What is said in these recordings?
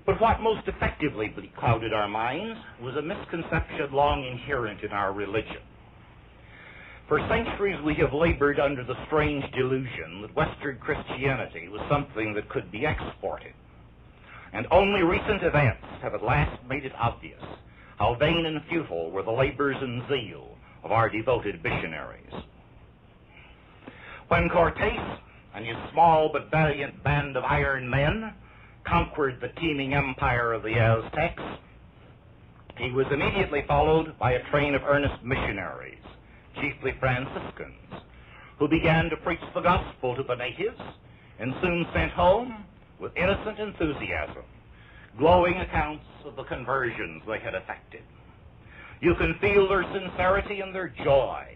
But what most effectively clouded our minds was a misconception long inherent in our religion. For centuries we have labored under the strange delusion that Western Christianity was something that could be exported. And only recent events have at last made it obvious how vain and futile were the labors and zeal of our devoted missionaries. When Cortés and his small but valiant band of iron men conquered the teeming empire of the Aztecs, he was immediately followed by a train of earnest missionaries, chiefly Franciscans, who began to preach the gospel to the natives and soon sent home, with innocent enthusiasm, glowing accounts of the conversions they had effected. You can feel their sincerity and their joy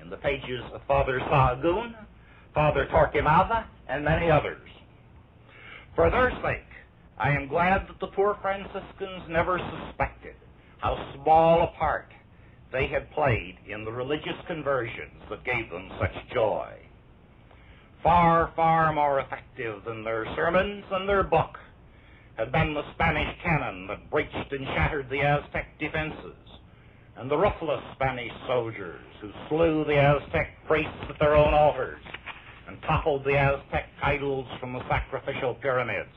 in the pages of Father Sahagún, Father Torquemada, and many others. For their sake, I am glad that the poor Franciscans never suspected how small a part they had played in the religious conversions that gave them such joy. Far, far more effective than their sermons and their book had been the Spanish cannon that breached and shattered the Aztec defenses, and the ruthless Spanish soldiers who slew the Aztec priests at their own altars and toppled the Aztec idols from the sacrificial pyramids.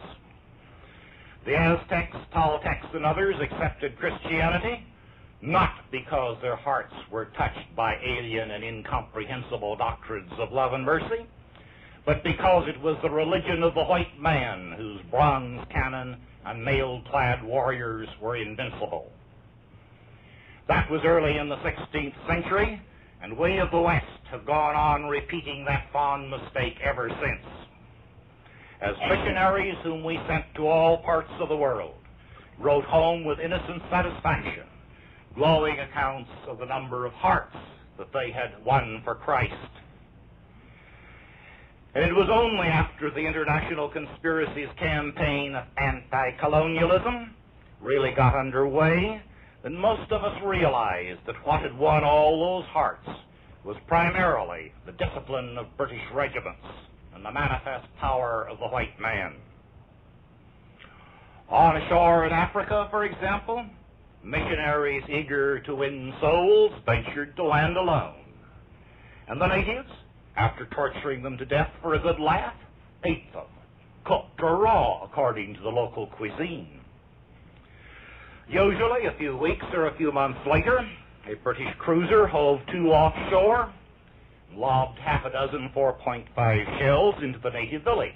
The Aztecs, Toltecs, and others accepted Christianity not because their hearts were touched by alien and incomprehensible doctrines of love and mercy, but because it was the religion of the white man whose bronze cannon and mail-clad warriors were invincible. That was early in the 16th century, and we of the West have gone on repeating that fond mistake ever since. As missionaries whom we sent to all parts of the world wrote home with innocent satisfaction glowing accounts of the number of hearts that they had won for Christ. And it was only after the international conspiracy's campaign of anti-colonialism really got underway that most of us realized that what had won all those hearts was primarily the discipline of British regiments and the manifest power of the white man. On a shore in Africa, for example, missionaries eager to win souls ventured to land alone. And the natives, after torturing them to death for a good laugh, ate them, cooked or raw according to the local cuisine. Usually, a few weeks or a few months later, a British cruiser hove to offshore, lobbed half a dozen 4.5 shells into the native village,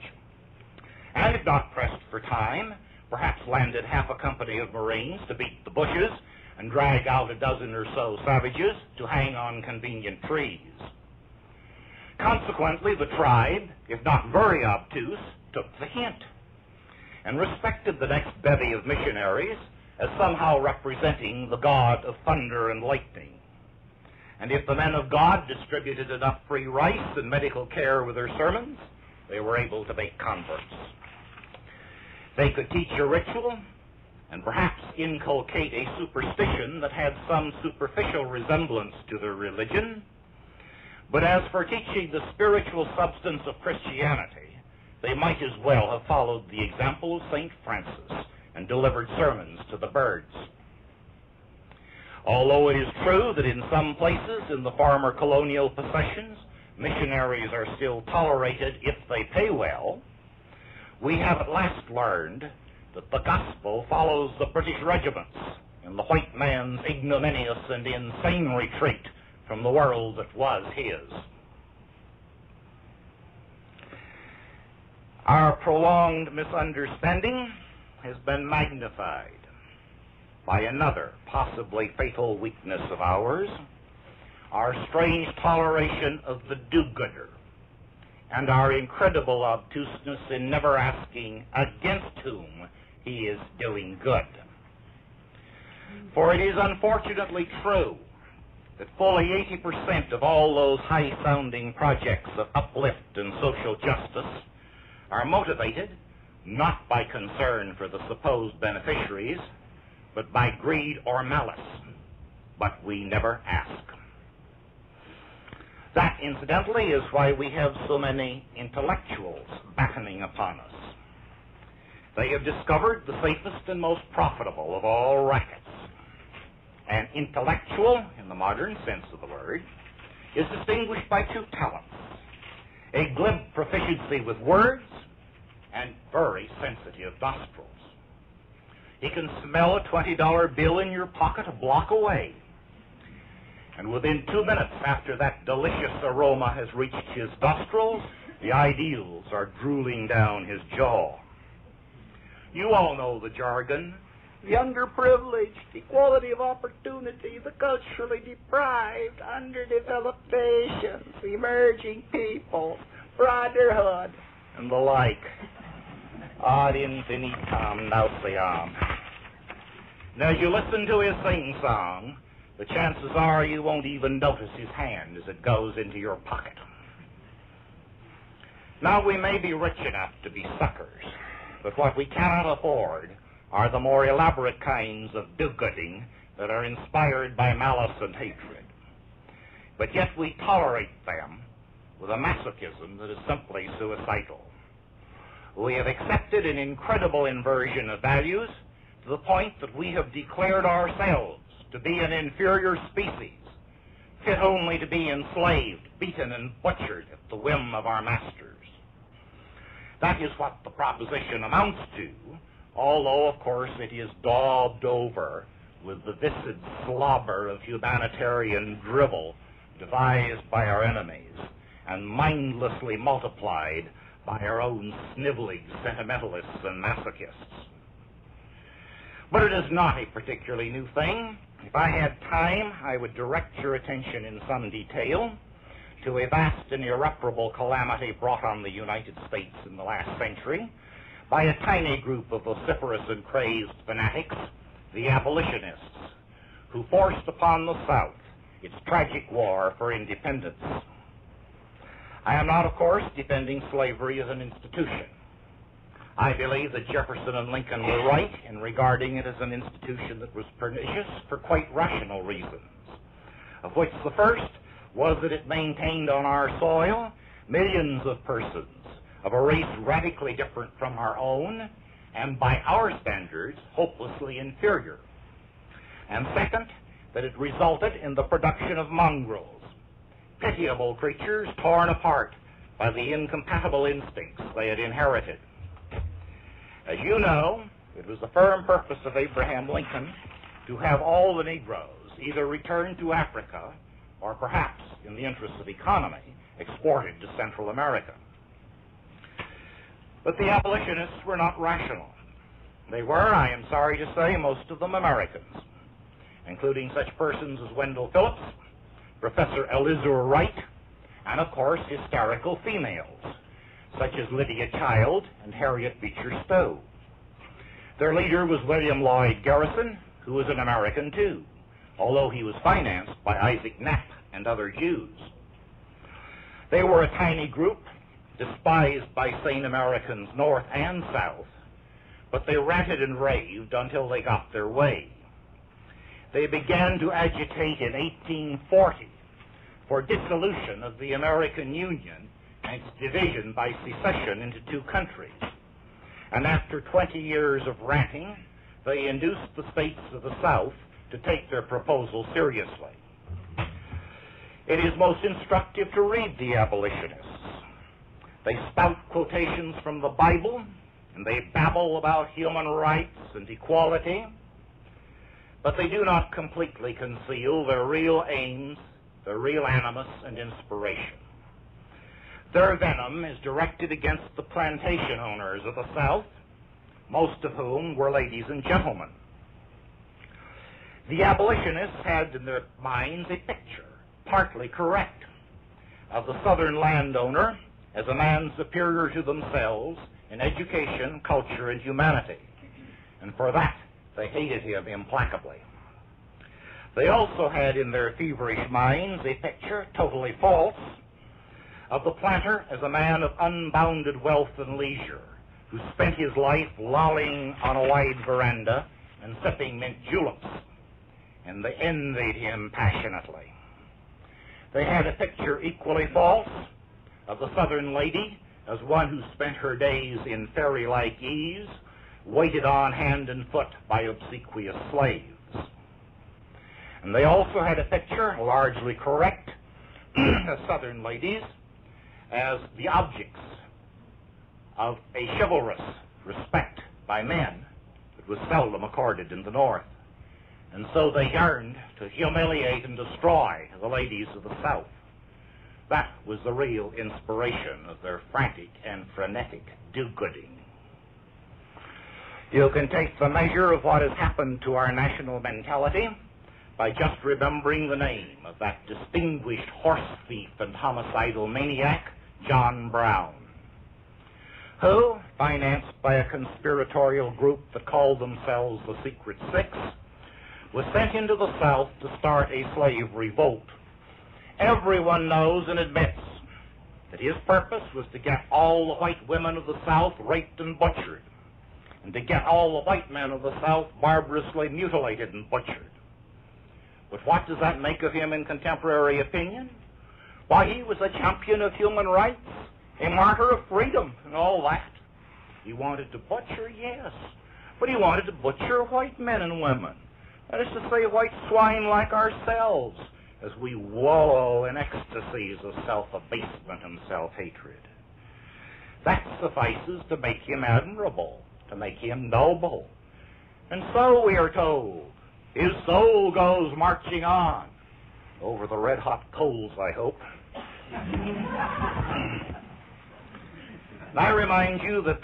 and if not pressed for time, perhaps landed half a company of Marines to beat the bushes and drag out a dozen or so savages to hang on convenient trees. Consequently, the tribe, if not very obtuse, took the hint and respected the next bevy of missionaries as somehow representing the God of thunder and lightning. And if the men of God distributed enough free rice and medical care with their sermons, they were able to make converts. They could teach a ritual and perhaps inculcate a superstition that had some superficial resemblance to their religion. But as for teaching the spiritual substance of Christianity, they might as well have followed the example of St. Francis and delivered sermons to the birds. Although it is true that in some places in the former colonial possessions, missionaries are still tolerated if they pay well, we have at last learned that the gospel follows the British regiments in the white man's ignominious and insane retreat from the world that was his. Our prolonged misunderstanding has been magnified by another possibly fatal weakness of ours, our strange toleration of the do-gooder, and our incredible obtuseness in never asking against whom he is doing good. For it is unfortunately true that fully 80% of all those high-sounding projects of uplift and social justice are motivated not by concern for the supposed beneficiaries, but by greed or malice. But we never ask. That, incidentally, is why we have so many intellectuals battening upon us. They have discovered the safest and most profitable of all rackets. An intellectual, in the modern sense of the word, is distinguished by two talents: a glib proficiency with words and very sensitive nostrils. He can smell a $20 bill in your pocket a block away, and within 2 minutes after that delicious aroma has reached his nostrils, the ideals are drooling down his jaw. You all know the jargon: the underprivileged, equality of opportunity, the culturally deprived, underdeveloped nations, emerging people, brotherhood, and the like. Ad infinitum nauseam. And as you listen to his sing-song, the chances are you won't even notice his hand as it goes into your pocket. Now, we may be rich enough to be suckers, but what we cannot afford are the more elaborate kinds of do-gooding that are inspired by malice and hatred. But yet we tolerate them with a masochism that is simply suicidal. We have accepted an incredible inversion of values to the point that we have declared ourselves to be an inferior species, fit only to be enslaved, beaten, and butchered at the whim of our masters. That is what the proposition amounts to, although, of course, it is daubed over with the viscid slobber of humanitarian drivel devised by our enemies and mindlessly multiplied by our own sniveling sentimentalists and masochists. But it is not a particularly new thing. If I had time, I would direct your attention in some detail to a vast and irreparable calamity brought on the United States in the last century by a tiny group of vociferous and crazed fanatics, the abolitionists, who forced upon the South its tragic war for independence. I am not, of course, defending slavery as an institution. I believe that Jefferson and Lincoln were right in regarding it as an institution that was pernicious for quite rational reasons, of which the first was that it maintained on our soil millions of persons of a race radically different from our own, and by our standards, hopelessly inferior. And second, that it resulted in the production of mongrels, pitiable creatures torn apart by the incompatible instincts they had inherited. As you know, it was the firm purpose of Abraham Lincoln to have all the Negroes either returned to Africa or perhaps, in the interests of economy, exported to Central America. But the abolitionists were not rational. They were, I am sorry to say, most of them Americans, including such persons as Wendell Phillips, Professor Elizur Wright, and of course hysterical females, such as Lydia Child and Harriet Beecher Stowe. Their leader was William Lloyd Garrison, who was an American too, although he was financed by Isaac Knapp and other Jews. They were a tiny group, despised by sane Americans north and south, but they ranted and raved until they got their way. They began to agitate in 1840 for dissolution of the American Union and its division by secession into two countries. And after 20 years of ranting, they induced the states of the South to take their proposal seriously. It is most instructive to read the abolitionists. They spout quotations from the Bible, and they babble about human rights and equality, but they do not completely conceal their real aims, their real animus and inspiration. Their venom is directed against the plantation owners of the South, most of whom were ladies and gentlemen. The abolitionists had in their minds a picture, partly correct, of the Southern landowner as a man superior to themselves in education, culture, and humanity, and for that they hated him implacably. They also had in their feverish minds a picture, totally false, of the planter as a man of unbounded wealth and leisure, who spent his life lolling on a wide veranda and sipping mint juleps, and they envied him passionately. They had a picture equally false of the Southern lady as one who spent her days in fairy-like ease waited on hand and foot by obsequious slaves. And they also had a picture, largely correct, of Southern ladies as the objects of a chivalrous respect by men that was seldom accorded in the North. And so they yearned to humiliate and destroy the ladies of the South. That was the real inspiration of their frantic and frenetic do-gooding. You can take the measure of what has happened to our national mentality by just remembering the name of that distinguished horse thief and homicidal maniac, John Brown, who, financed by a conspiratorial group that called themselves the Secret Six, was sent into the South to start a slave revolt. Everyone knows and admits that his purpose was to get all the white women of the South raped and butchered, and to get all the white men of the South barbarously mutilated and butchered. But what does that make of him in contemporary opinion? Why, he was a champion of human rights, a martyr of freedom, and all that. He wanted to butcher, yes, but he wanted to butcher white men and women. That is to say, white swine like ourselves, as we wallow in ecstasies of self-abasement and self-hatred. That suffices to make him admirable, to make him noble. And so we are told, his soul goes marching on, over the red-hot coals, I hope. I remind you that